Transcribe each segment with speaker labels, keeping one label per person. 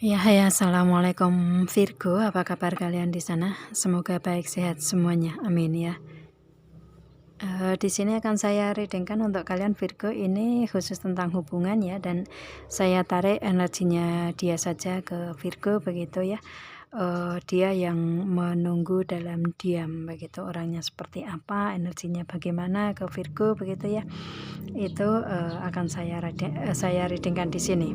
Speaker 1: Ya, assalamualaikum Virgo, apa kabar kalian di sana? Semoga baik sehat semuanya, amin ya. Di sini akan saya readingkan untuk kalian Virgo, ini khusus tentang hubungan ya, dan saya tarik energinya dia saja ke Virgo begitu ya. Dia yang menunggu dalam diam begitu, orangnya seperti apa, energinya bagaimana ke Virgo begitu ya. Itu akan saya readingkan di sini.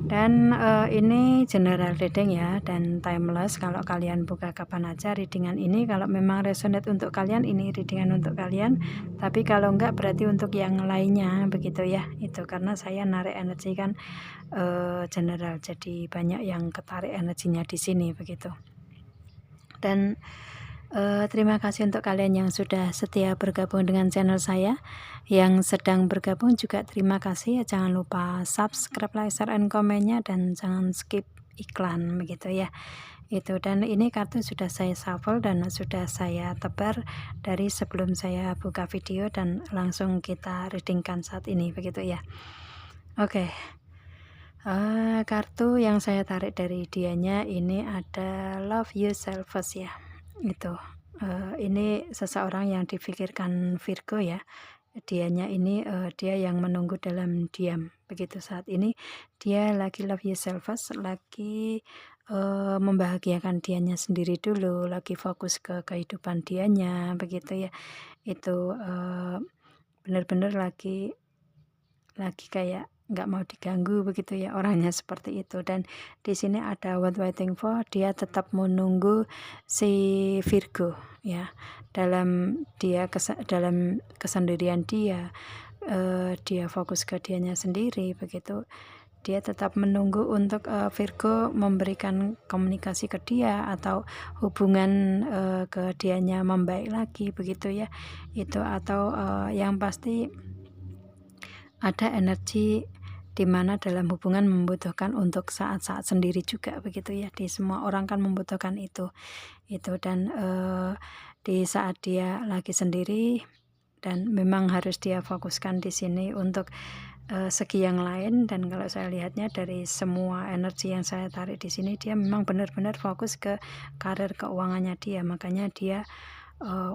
Speaker 1: Dan ini general reading ya, dan timeless. Kalau kalian buka kapan aja readingan ini, kalau memang resonate untuk kalian, ini readingan untuk kalian. Tapi kalau enggak berarti untuk yang lainnya begitu ya. Itu karena saya narik energi kan general, jadi banyak yang ketarik energinya di sini begitu. Dan terima kasih untuk kalian yang sudah setia bergabung dengan channel saya. Yang sedang bergabung juga terima kasih ya. Jangan lupa subscribe, like, share, and komennya, dan jangan skip iklan begitu ya. Itu, dan ini kartu sudah saya shuffle dan sudah saya tebar dari sebelum saya buka video, dan langsung kita readingkan saat ini begitu ya. Oke. Kartu yang saya tarik dari dianya ini ada Love Yourself First ya. Itu ini seseorang yang difikirkan Virgo ya. Dianya ini dia yang menunggu dalam diam begitu. Saat ini dia lagi love yourself first, lagi membahagiakan dianya sendiri dulu, lagi fokus ke kehidupan dianya begitu ya. Itu benar-benar lagi kayak nggak mau diganggu begitu ya, orangnya seperti itu. Dan di sini ada what waiting for, dia tetap menunggu si Virgo ya, dalam kesendirian dia. Dia fokus ke dianya sendiri begitu. Dia tetap menunggu untuk Virgo memberikan komunikasi ke dia, atau hubungan ke dianya membaik lagi begitu ya. Itu, atau yang pasti ada energi di mana dalam hubungan membutuhkan untuk saat-saat sendiri juga begitu ya. Di semua orang kan membutuhkan itu. Dan di saat dia lagi sendiri, dan memang harus dia fokuskan di sini untuk segi yang lain. Dan kalau saya lihatnya dari semua energi yang saya tarik di sini, dia memang benar-benar fokus ke karir keuangannya dia. Makanya dia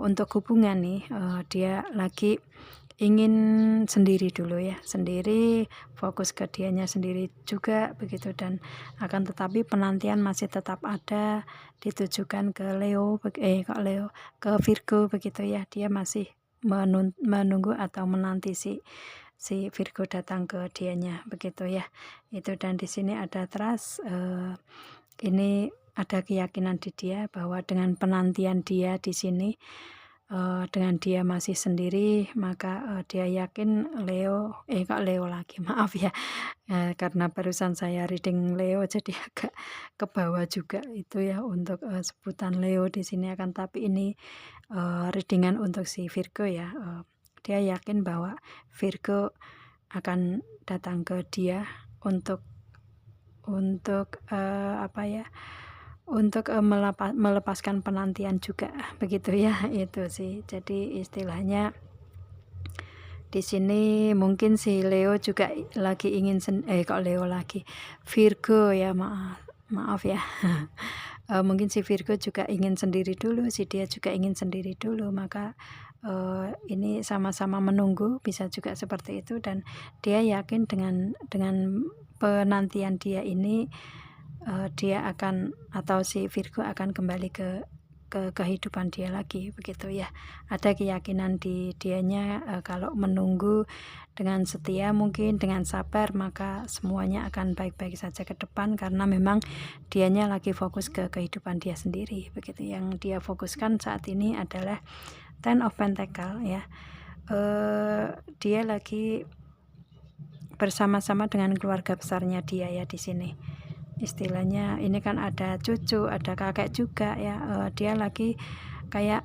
Speaker 1: untuk hubungan nih, dia lagi ingin sendiri dulu ya, sendiri, fokus ke dianya sendiri juga begitu. Dan akan tetapi penantian masih tetap ada, ditujukan ke ke Virgo begitu ya. Dia masih menunggu atau menanti si Virgo datang ke dianya begitu ya. Itu, dan di sini ada trust, ini ada keyakinan di dia bahwa dengan penantian dia di sini, dengan dia masih sendiri, maka dia yakin Leo lagi, maaf ya, karena barusan saya reading Leo jadi agak ke bawah juga itu ya untuk sebutan Leo di sini. Akan tapi ini readingan untuk si Virgo ya. Dia yakin bahwa Virgo akan datang ke dia untuk apa ya, untuk melepaskan penantian juga begitu ya. Itu sih, jadi istilahnya di sini mungkin si Leo juga lagi ingin Virgo ya, maaf ya. Mungkin si Virgo juga ingin sendiri dulu, si dia juga ingin sendiri dulu, maka ini sama-sama menunggu, bisa juga seperti itu. Dan dia yakin dengan penantian dia ini, dia akan, atau si Virgo akan kembali ke kehidupan dia lagi begitu ya. Ada keyakinan di dianya, kalau menunggu dengan setia, mungkin dengan sabar, maka semuanya akan baik-baik saja ke depan, karena memang dianya lagi fokus ke kehidupan dia sendiri begitu. Yang dia fokuskan saat ini adalah Ten of Pentacle ya. Dia lagi bersama-sama dengan keluarga besarnya dia ya di sini. Istilahnya ini kan ada cucu, ada kakek juga ya. Dia lagi kayak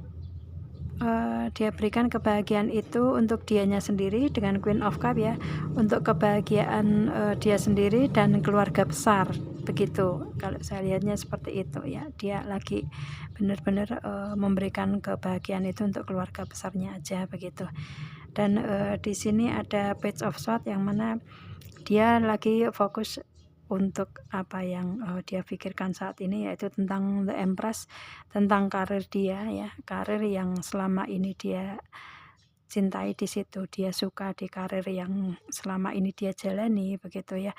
Speaker 1: dia berikan kebahagiaan itu untuk dianya sendiri dengan Queen of Cup ya, untuk kebahagiaan dia sendiri dan keluarga besar begitu. Kalau saya lihatnya seperti itu ya, dia lagi benar-benar memberikan kebahagiaan itu untuk keluarga besarnya aja begitu. Dan di sini ada Page of Swords, yang mana dia lagi fokus untuk apa yang dia pikirkan saat ini, yaitu tentang The Empress, tentang karir dia ya, karir yang selama ini dia cintai, di situ dia suka di karir yang selama ini dia jalani begitu ya.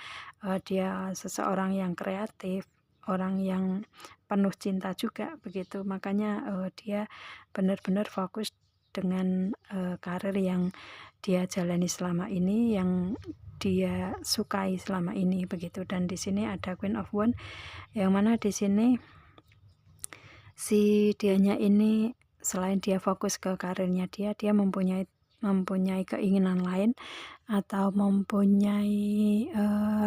Speaker 1: Dia seseorang yang kreatif, orang yang penuh cinta juga begitu. Makanya dia benar-benar fokus dengan karir yang dia jalani selama ini, yang dia sukai selama ini begitu. Dan di sini ada Queen of Wands, yang mana di sini si dianya ini selain dia fokus ke karirnya dia mempunyai keinginan lain atau mempunyai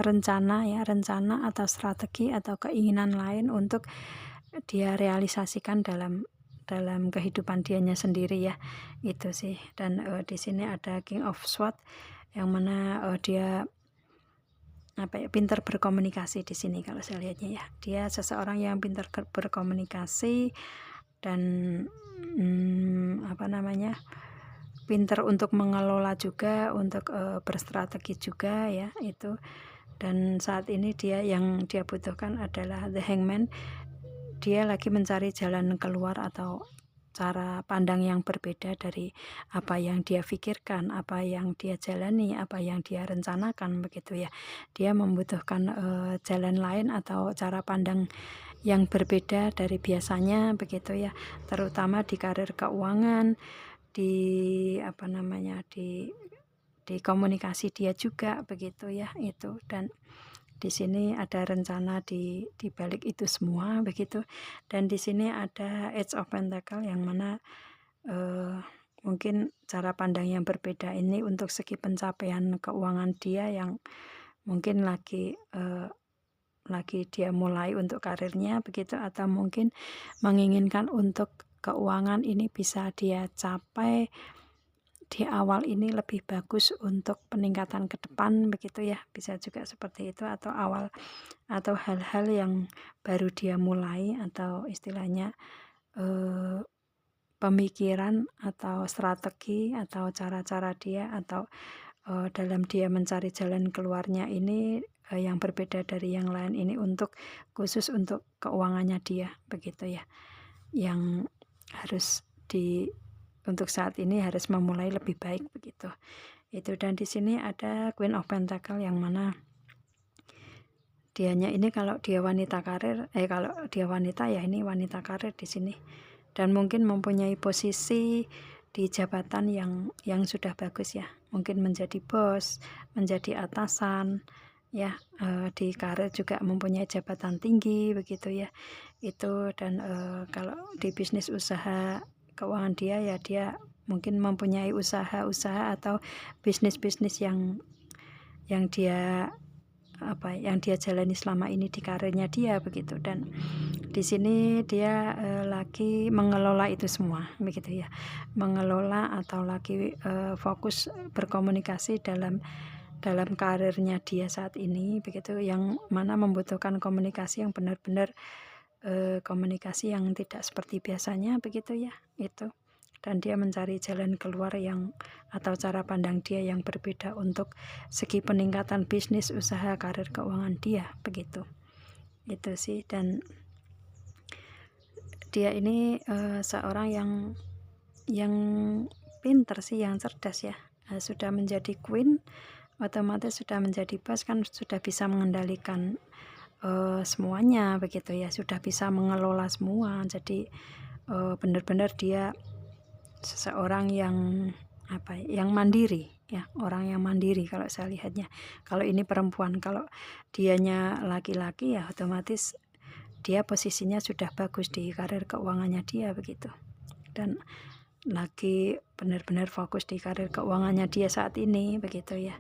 Speaker 1: rencana atau strategi atau keinginan lain untuk dia realisasikan dalam kehidupan dianya sendiri ya, itu sih. Dan di sini ada King of Swords, yang mana dia pintar berkomunikasi di sini kalau saya lihatnya ya. Dia seseorang yang pintar berkomunikasi dan pintar untuk mengelola juga, untuk berstrategi juga ya itu. Dan saat ini yang dia butuhkan adalah The Hangman. Dia lagi mencari jalan keluar atau cara pandang yang berbeda dari apa yang dia pikirkan, apa yang dia jalani, apa yang dia rencanakan begitu ya. Dia membutuhkan jalan lain atau cara pandang yang berbeda dari biasanya begitu ya, terutama di karir keuangan, di di komunikasi dia juga begitu ya itu. Dan di sini ada rencana di balik itu semua begitu. Dan di sini ada Age of Pentacle, yang mana mungkin cara pandang yang berbeda ini untuk segi pencapaian keuangan dia yang mungkin lagi dia mulai untuk karirnya begitu, atau mungkin menginginkan untuk keuangan ini bisa dia capai di awal ini lebih bagus untuk peningkatan ke depan begitu ya, bisa juga seperti itu. Atau hal-hal yang baru dia mulai, atau istilahnya pemikiran atau strategi atau cara-cara dia, atau dalam dia mencari jalan keluarnya ini yang berbeda dari yang lain ini, untuk khusus untuk keuangannya dia begitu ya, yang harus untuk saat ini harus memulai lebih baik begitu itu. Dan di sini ada Queen of Pentacle, yang mana dianya ini kalau dia wanita karir, kalau dia wanita ya ini wanita karir di sini, dan mungkin mempunyai posisi di jabatan yang sudah bagus ya, mungkin menjadi bos, menjadi atasan ya, di karir juga mempunyai jabatan tinggi begitu ya itu. Dan kalau di bisnis usaha keuangan dia ya, dia mungkin mempunyai usaha-usaha atau bisnis-bisnis yang dia jalani selama ini di karirnya dia begitu. Dan di sini dia lagi mengelola itu semua begitu ya, mengelola atau lagi fokus berkomunikasi dalam karirnya dia saat ini begitu, yang mana membutuhkan komunikasi yang benar-benar komunikasi yang tidak seperti biasanya begitu ya itu. Dan dia mencari jalan keluar atau cara pandang dia yang berbeda untuk segi peningkatan bisnis, usaha, karir keuangan dia begitu, itu sih. Dan dia ini seorang yang pinter sih, yang cerdas ya. Sudah menjadi queen, otomatis sudah menjadi bos kan, sudah bisa mengendalikan semuanya begitu ya, sudah bisa mengelola semua. Jadi benar-benar dia seseorang yang mandiri ya, orang yang mandiri kalau saya lihatnya. Kalau ini perempuan, kalau dianya laki-laki ya otomatis dia posisinya sudah bagus di karir keuangannya dia begitu, dan lagi benar-benar fokus di karir keuangannya dia saat ini begitu ya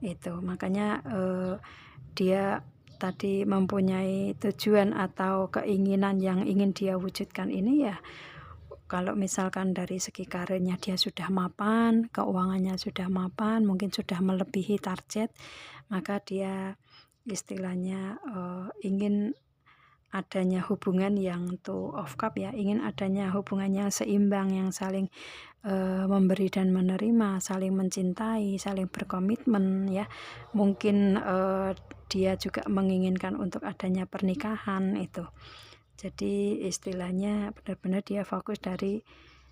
Speaker 1: itu. Makanya dia tadi mempunyai tujuan atau keinginan yang ingin dia wujudkan ini ya. Kalau misalkan dari segi karirnya dia sudah mapan, keuangannya sudah mapan, mungkin sudah melebihi target, maka dia istilahnya ingin adanya hubungan yang two of cup ya, ingin adanya hubungan yang seimbang, yang saling memberi dan menerima, saling mencintai, saling berkomitmen ya. Mungkin dia juga menginginkan untuk adanya pernikahan itu. Jadi istilahnya benar-benar dia fokus dari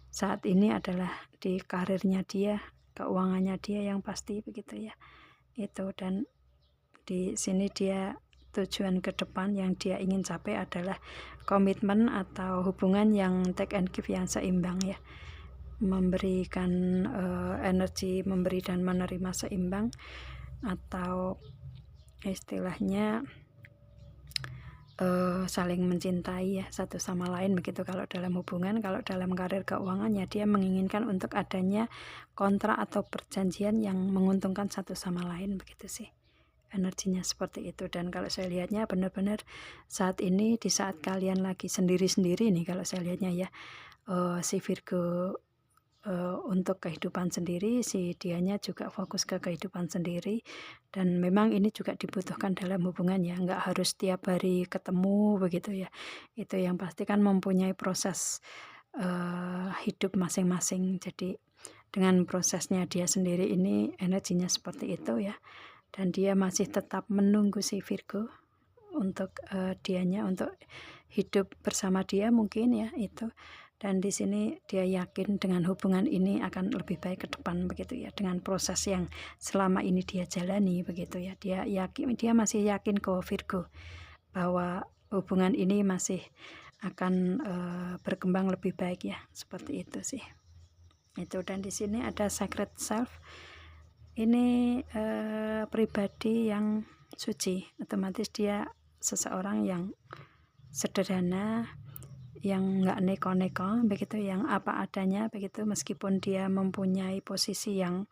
Speaker 1: saat ini adalah di karirnya dia, keuangannya dia yang pasti begitu ya. Itu, dan di sini dia tujuan ke depan yang dia ingin capai adalah komitmen atau hubungan yang take and give yang seimbang ya, memberikan energi memberi dan menerima seimbang, atau istilahnya saling mencintai ya satu sama lain begitu kalau dalam hubungan. Kalau dalam karir keuangannya dia menginginkan untuk adanya kontrak atau perjanjian yang menguntungkan satu sama lain begitu sih energinya, seperti itu. Dan kalau saya lihatnya benar-benar saat ini, di saat kalian lagi sendiri-sendiri nih kalau saya lihatnya ya, si Virgo untuk kehidupan sendiri, si dianya juga fokus ke kehidupan sendiri, dan memang ini juga dibutuhkan dalam hubungan ya, nggak harus tiap hari ketemu begitu ya. Itu yang pasti kan mempunyai proses hidup masing-masing. Jadi dengan prosesnya dia sendiri ini energinya seperti itu ya, dan dia masih tetap menunggu si Virgo untuk dianya untuk hidup bersama dia mungkin ya itu. Dan di sini dia yakin dengan hubungan ini akan lebih baik ke depan begitu ya, dengan proses yang selama ini dia jalani begitu ya. Dia yakin, dia masih yakin ke Virgo bahwa hubungan ini masih akan berkembang lebih baik ya, seperti itu sih. Itu, dan di sini ada sacred self. Ini pribadi yang suci, otomatis dia seseorang yang sederhana, yang nggak neko-neko begitu, yang apa adanya begitu, meskipun dia mempunyai posisi yang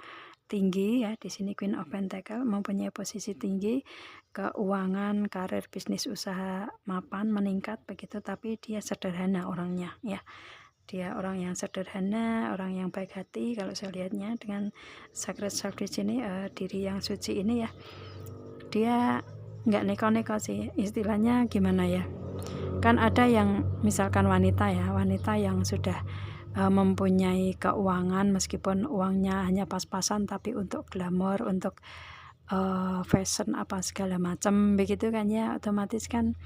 Speaker 1: tinggi ya. Di sini Queen of Pentacle mempunyai posisi tinggi, keuangan, karir, bisnis, usaha mapan, meningkat begitu, tapi dia sederhana orangnya ya. Dia orang yang sederhana, orang yang baik hati kalau saya lihatnya. Dengan sacred self di sini, diri yang suci ini ya, dia nggak neko-neko sih, istilahnya gimana ya, kan ada yang misalkan wanita ya, wanita yang sudah mempunyai keuangan, meskipun uangnya hanya pas-pasan, tapi untuk glamor, untuk fashion apa segala macam begitu kan ya, otomatis kan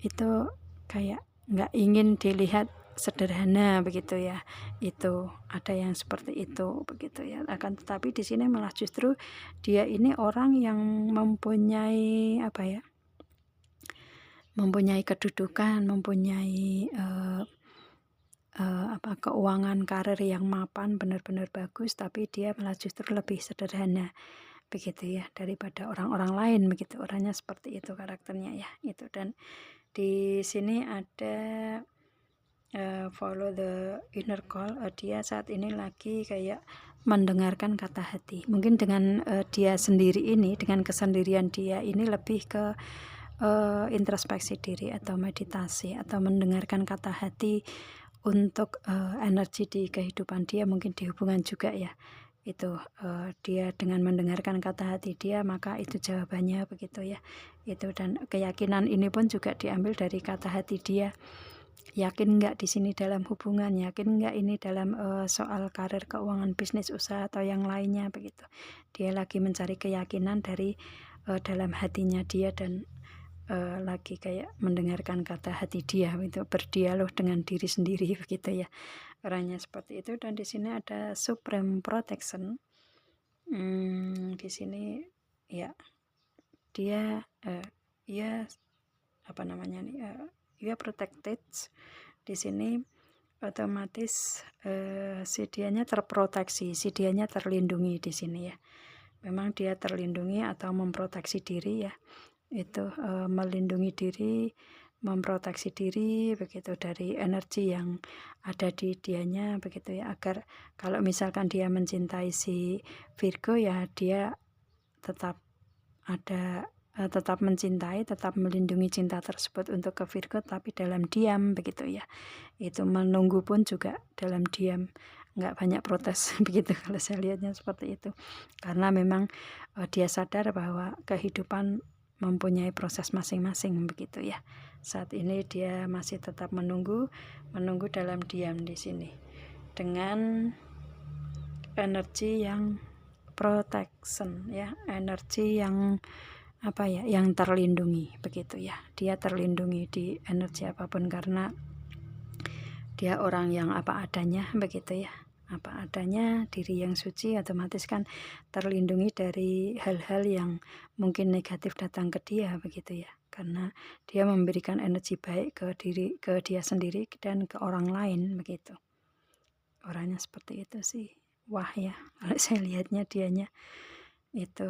Speaker 1: itu kayak nggak ingin dilihat sederhana begitu ya. Itu ada yang seperti itu begitu ya. Akan tetapi di sini malah justru dia ini orang yang mempunyai apa ya, mempunyai kedudukan, mempunyai keuangan, karir yang mapan, benar-benar bagus, tapi dia malah justru lebih sederhana begitu ya daripada orang-orang lain begitu. Orangnya seperti itu karakternya ya itu. Dan di sini ada follow the inner call. Dia saat ini lagi kayak mendengarkan kata hati. Mungkin dengan dia sendiri ini, dengan kesendirian dia ini lebih ke introspeksi diri atau meditasi atau mendengarkan kata hati untuk energi di kehidupan dia, mungkin di hubungan juga ya. Itu dia dengan mendengarkan kata hati dia, maka itu jawabannya begitu ya. Itu, dan keyakinan ini pun juga diambil dari kata hati dia. Yakin nggak di sini dalam hubungan, yakin nggak ini dalam soal karir, keuangan, bisnis, usaha atau yang lainnya begitu. Dia lagi mencari keyakinan dari dalam hatinya dia, dan lagi kayak mendengarkan kata hati dia itu, berdialog dengan diri sendiri begitu ya. Orangnya seperti itu. Dan di sini ada supreme protection. Di sini ya dia ya apa namanya nih, ya protected. Di sini otomatis si dianya terproteksi, si dianya terlindungi di sini ya. Memang dia terlindungi atau memproteksi diri ya. Itu melindungi diri, memproteksi diri begitu dari energi yang ada di dianya begitu ya, agar kalau misalkan dia mencintai si Virgo ya, dia tetap ada tetap mencintai, tetap melindungi cinta tersebut untuk ke Virgo, tapi dalam diam begitu ya. Itu menunggu pun juga dalam diam, nggak banyak protes begitu kalau saya lihatnya seperti itu. Karena memang dia sadar bahwa kehidupan mempunyai proses masing-masing begitu ya. Saat ini dia masih tetap menunggu dalam diam di sini dengan energi yang protection ya, energi yang apa ya, yang terlindungi begitu ya. Dia terlindungi di energi apapun karena dia orang yang apa adanya begitu ya. Apa adanya, diri yang suci, otomatis kan terlindungi dari hal-hal yang mungkin negatif datang ke dia begitu ya, karena dia memberikan energi baik ke dia sendiri dan ke orang lain begitu. Orangnya seperti itu sih, wah ya kalau saya lihatnya dianya itu.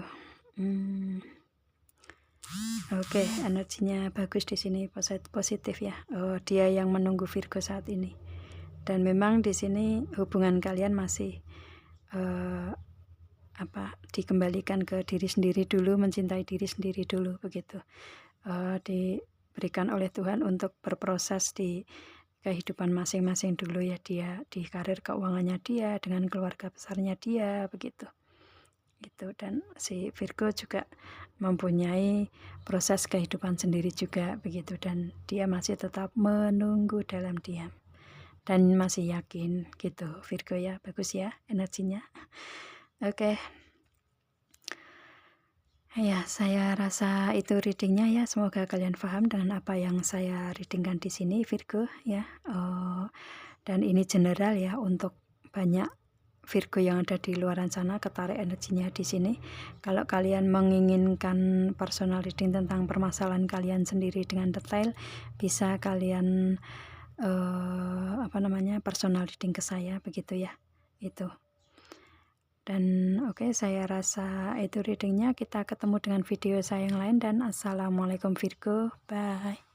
Speaker 1: Oke, energinya bagus di sini, positif ya. Dia yang menunggu Virgo saat ini. Dan memang di sini hubungan kalian masih dikembalikan ke diri sendiri dulu, mencintai diri sendiri dulu begitu. Diberikan oleh Tuhan untuk berproses di kehidupan masing-masing dulu ya, dia di karir keuangannya dia, dengan keluarga besarnya dia begitu. Gitu. Dan si Virgo juga mempunyai proses kehidupan sendiri juga begitu, dan dia masih tetap menunggu dalam diam dan masih yakin gitu Virgo ya. Bagus ya energinya. Oke. Ya, saya rasa itu readingnya ya. Semoga kalian paham dengan apa yang saya readingkan di sini Virgo ya. Dan ini general ya untuk banyak Virgo yang ada di luaran sana, ketarik energinya di sini. Kalau kalian menginginkan personal reading tentang permasalahan kalian sendiri dengan detail, bisa kalian personal reading ke saya begitu ya. Itu. Dan oke, saya rasa itu readingnya. Kita ketemu dengan video saya yang lain, dan assalamualaikum Virgo, bye.